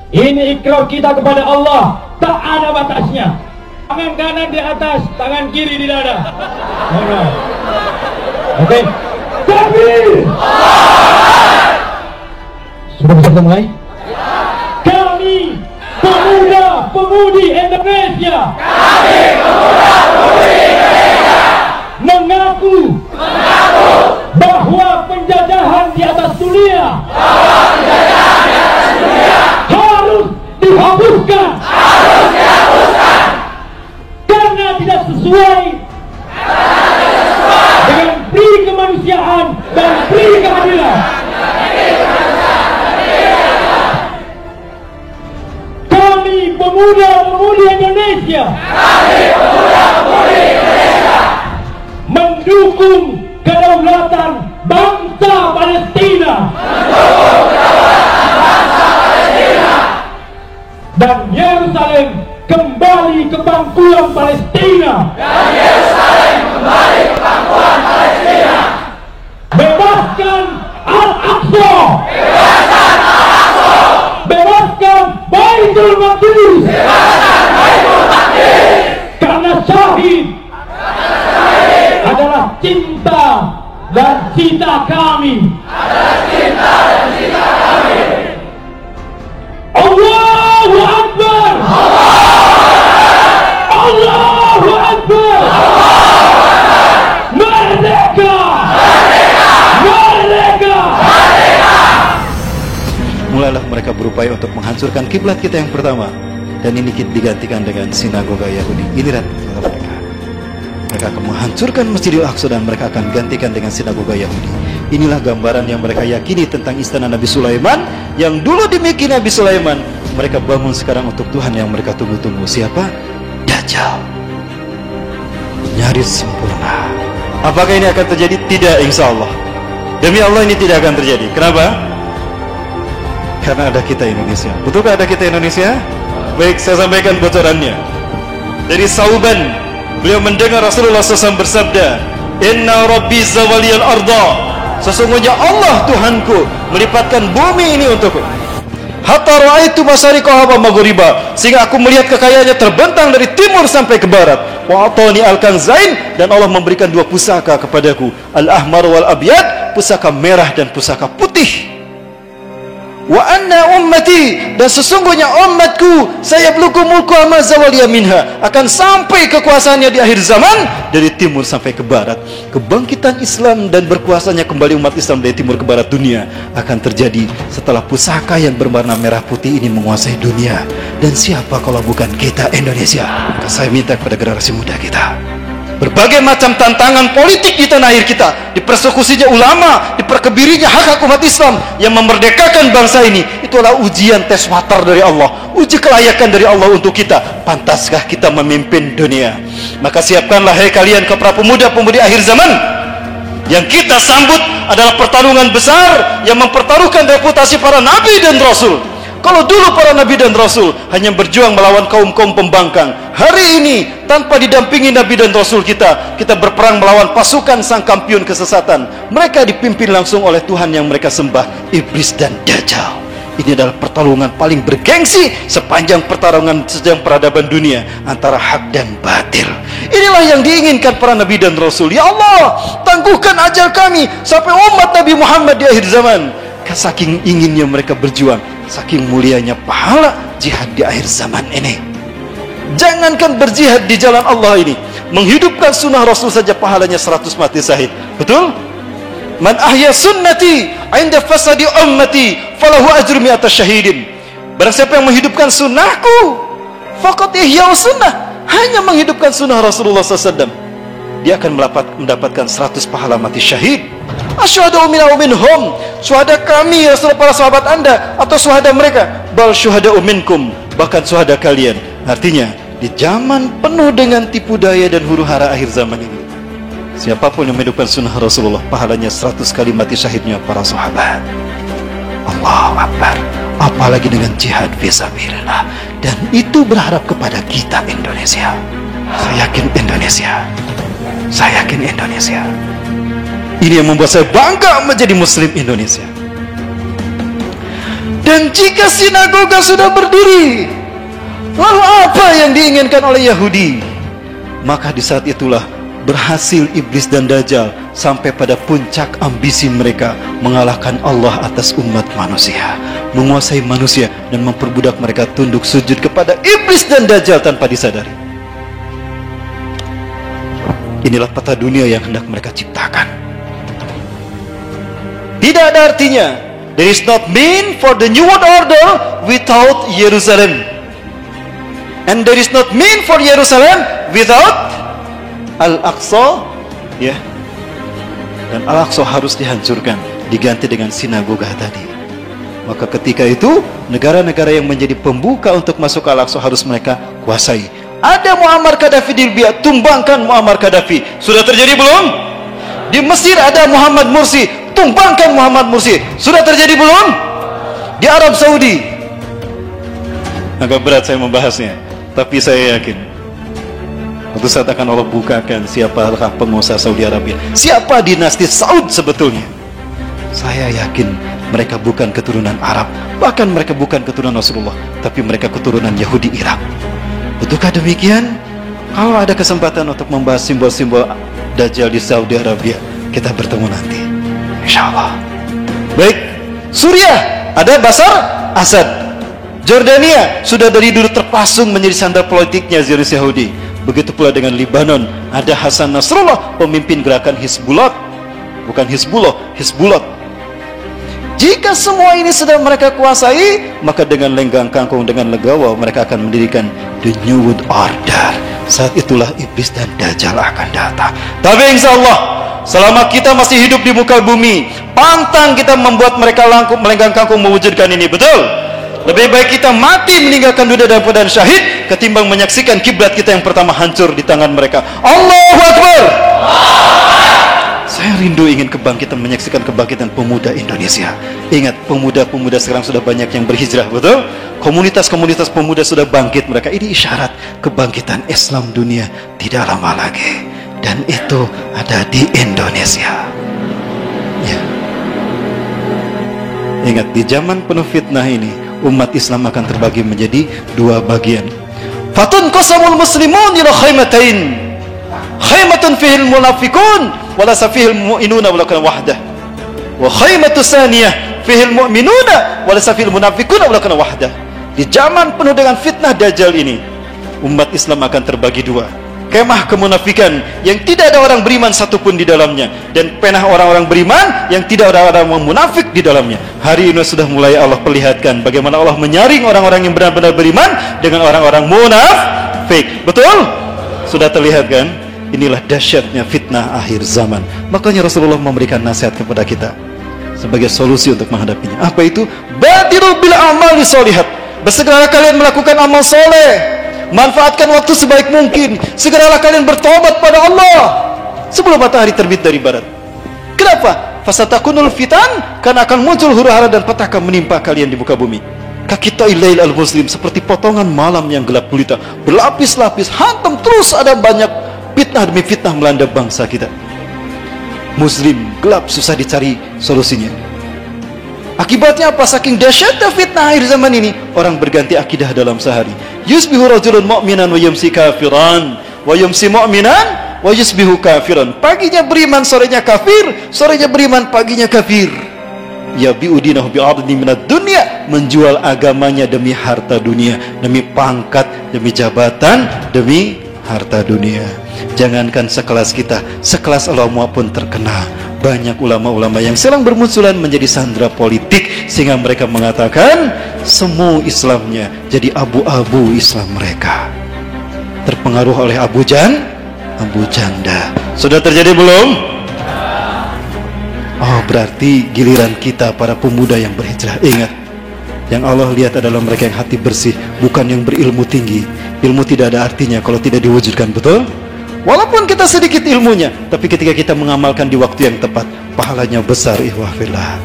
Ini ikrar kita kepada Allah, tak ada batasnya. Tangan kanan di atas, tangan kiri di dada. Oke. Takbir. Sudah bisa kita mulai? Kami pemuda-pemudi Indonesia. Mengaku bahwa penjajahan di atas dunia harus dihapuskan karena tidak sesuai dengan pri kemanusiaan dan pri keadilan. Kami pemuda-pemudi Indonesia mendukung kedaulatan bangsa Palestina dan Yerusalem kembali ke pangkuan Palestina. Bebaskan Al-Aqsa. Bebaskan Baitul Maqdis. Karena syahid adalah cinta dan cita kami. Allahu Akbar. Allahu Akbar. Merdeka. Merdeka. Mulailah mereka berupaya untuk menghancurkan kiblat kita yang pertama, dan ini digantikan dengan sinagoga Yahudi. Giliran mereka. Mereka akan menghancurkan Masjidil Aqsa dan mereka akan gantikan dengan sinagoga Yahudi. Inilah gambaran yang mereka yakini tentang istana Nabi Sulaiman yang dulu dimiliki Nabi Sulaiman. Mereka bangun sekarang untuk Tuhan yang mereka tunggu-tunggu. Siapa? Dajjal. Nyaris sempurna. Apakah ini akan terjadi? Tidak, insya Allah. Demi Allah ini tidak akan terjadi. Kenapa? Karena ada kita Indonesia. Betulkah ada kita Indonesia? Baik, saya sampaikan bocorannya. Dari Sauban, beliau mendengar Rasulullah SAW bersabda, Inna Rabbi zawaliyal arda. Sesungguhnya Allah Tuhanku melipatkan bumi ini untukku. Hatta ra'aitu masyariqaha wa maghriba, sehingga aku melihat kekayaannya terbentang dari timur sampai ke barat. Wa atani al-kanzain, dan Allah memberikan dua pusaka kepadaku, al-ahmar wal abyad, pusaka merah dan pusaka putih. Wa anna ummati, dan sesungguhnya umatku sayabluku mulku ma zawaliya minha, akan sampai kekuasaannya di akhir zaman dari timur sampai ke barat. Kebangkitan Islam dan berkuasanya kembali umat Islam dari timur ke barat dunia akan terjadi setelah pusaka yang berwarna merah putih ini menguasai dunia. Dan siapa kalau bukan kita Indonesia? Maka saya minta kepada generasi muda kita, berbagai macam tantangan politik di tanah air kita, dipersekusinya ulama, diperkebirinya hak-hak umat Islam yang memerdekakan bangsa ini, itulah ujian tes watar dari Allah, uji kelayakan dari Allah untuk kita. Pantaskah kita memimpin dunia? Maka siapkanlah, hai kalian ke para pemuda-pemudi akhir zaman. Yang kita sambut adalah pertarungan besar yang mempertaruhkan reputasi para nabi dan rasul. Kalau dulu para nabi dan rasul hanya berjuang melawan kaum-kaum pembangkang, hari ini tanpa didampingi nabi dan rasul kita berperang melawan pasukan sang kampiun kesesatan. Mereka dipimpin langsung oleh Tuhan yang mereka sembah, iblis dan Dajjal. Ini adalah pertarungan paling bergengsi sepanjang pertarungan sejak peradaban dunia antara hak dan batil. Inilah yang diinginkan para nabi dan rasul. Ya Allah, tangguhkan ajal kami sampai umat Nabi Muhammad di akhir zaman. Saking inginnya mereka berjuang, saking mulianya pahala jihad di akhir zaman ini. Jangankan berjihad di jalan Allah ini, menghidupkan sunnah Rasul saja pahalanya 100 mati syahid. Betul? Man ahya sunnati inda fasadi ummati falahu ajru mi'ata syahidin. Barang siapa yang menghidupkan sunnahku, faqad ihya sunnah, hanya menghidupkan sunnah Rasulullah SAW, dia akan mendapatkan 100 pahala mati syahid. Asyhadu minhum, syuhada kami ya Rasul, para sahabat Anda atau syuhada mereka? Bal syuhada minkum, bahkan syuhada kalian. Artinya di zaman penuh dengan tipu daya dan huru-hara akhir zaman ini, siapapun yang menghidupkan sunnah Rasulullah, pahalanya 100 kali mati syahidnya para sahabat. Allahu Akbar. Apalagi dengan jihad fisabilillah. Dan itu berharap kepada kita Indonesia. Saya yakin Indonesia. Saya yakin Indonesia. Ini yang membuat saya bangga menjadi Muslim Indonesia. Dan jika sinagoga sudah berdiri, lalu apa yang diinginkan oleh Yahudi? Maka di saat itulah berhasil iblis dan Dajjal sampai pada puncak ambisi mereka, mengalahkan Allah atas umat manusia, menguasai manusia dan memperbudak mereka tunduk sujud kepada iblis dan Dajjal tanpa disadari. Inilah peta dunia yang hendak mereka ciptakan. Tidak ada artinya. There is not mean for the new world order without Jerusalem. And there is not mean for Jerusalem without Al-Aqsa, ya. Dan Al-Aqsa harus dihancurkan, diganti dengan sinagoga tadi. Maka ketika itu negara-negara yang menjadi pembuka untuk masuk ke Al-Aqsa harus mereka kuasai. Ada Muammar Gaddafi di Libya, tumbangkan Muammar Gaddafi. Sudah terjadi belum? Di Mesir ada Muhammad Mursi, tumbangkan Muhammad Mursi. Sudah terjadi belum? Di Arab Saudi. Agak berat saya membahasnya, tapi saya yakin suatu saat akan Allah bukakan siapakah penguasa Saudi Arabia, siapa dinasti Saud sebetulnya. Saya yakin mereka bukan keturunan Arab, bahkan mereka bukan keturunan Rasulullah, tapi mereka keturunan Yahudi Irak. Betulkah demikian? Kalau ada kesempatan untuk membahas simbol-simbol Dajjal di Saudi Arabia, kita bertemu nanti, insyaallah. Baik, Suriah ada Bashar Assad. Jordania sudah dari dulu terpasung menjadi sandar politiknya Zionis Yahudi. Begitu pula dengan Lebanon, ada Hasan Nasrullah, pemimpin gerakan Hizbullah. Bukan Hizbullah, Hizbullah. Jika semua ini sudah mereka kuasai, maka dengan lenggang kangkung, dengan legawa mereka akan mendirikan the New World Order. Saat itulah iblis dan Dajjal akan datang. Tapi insya Allah, selama kita masih hidup di muka bumi, pantang kita membuat mereka melenggang kangkung mewujudkan ini. Betul? Lebih baik kita mati meninggalkan dunia dalam keadaan syahid ketimbang menyaksikan kiblat kita yang pertama hancur di tangan mereka. Allahu Akbar. Saya rindu ingin kebangkitan, menyaksikan kebangkitan pemuda Indonesia. Ingat, pemuda-pemuda sekarang sudah banyak yang berhijrah, betul? Komunitas-komunitas pemuda sudah bangkit mereka. Ini isyarat kebangkitan Islam dunia tidak lama lagi. Dan itu ada di Indonesia. Ya. Ingat, di zaman penuh fitnah ini, umat Islam akan terbagi menjadi dua bagian. Fatun qasamul muslimun ila khaymatain. Khaymatun fihil munafiqun walasa fihil mu'minuna walakin wahdah. Wa khaymatu saniyah fihil mu'minuna walasa fihil munafiquna walakin wahdah. Di zaman penuh dengan fitnah Dajjal ini, umat Islam akan terbagi dua. Kemah kemunafikan yang tidak ada orang beriman satupun di dalamnya, dan penah orang-orang beriman yang tidak ada orang munafik di dalamnya. Hari ini sudah mulai Allah perlihatkan bagaimana Allah menyaring orang-orang yang benar-benar beriman dengan orang-orang munafik. Betul? Sudah terlihat kan? Inilah dahsyatnya fitnah akhir zaman. Makanya Rasulullah memberikan nasihat kepada kita sebagai solusi untuk menghadapinya. Apa itu? Badiru bil amali sholihat. Bersegeralah kalian melakukan amal soleh. Manfaatkan waktu sebaik mungkin. Segeralah kalian bertobat pada Allah sebelum matahari terbit dari barat. Kenapa? Fasatakunul fitan, karena akan muncul huru-hara dan petaka menimpa kalian di muka bumi. Kakita ilail al-muslim, seperti potongan malam yang gelap gulita, berlapis-lapis, hantam terus, ada banyak fitnah demi fitnah melanda bangsa kita. Muslim gelap, susah dicari solusinya. Akibatnya apa? Saking dahsyatnya fitnah akhir zaman ini, orang berganti akidah dalam sehari. Yusbihu rajulun mu'minan wa yumsi kafiran, wa yumsi mu'minan wa yusbihu kafiran. Paginya beriman, sorenya kafir, sorenya beriman, paginya kafir. Ya bi'udinahu bi'adni minad dunya, menjual agamanya demi harta dunia, demi pangkat, demi jabatan, demi harta dunia. Jangankan sekelas kita, sekelas ulama pun terkena. Banyak ulama-ulama yang sedang bermunculan menjadi sandera politik, sehingga mereka mengatakan semu Islamnya jadi abu-abu Islam mereka. Terpengaruh oleh Abu Janda. Sudah terjadi belum? Oh, berarti giliran kita para pemuda yang berhijrah. Ingat, yang Allah lihat adalah mereka yang hati bersih, bukan yang berilmu tinggi. Ilmu tidak ada artinya kalau tidak diwujudkan, betul? Walaupun kita sedikit ilmunya, tapi ketika kita mengamalkan di waktu yang tepat, pahalanya besar. Ihwah fillah.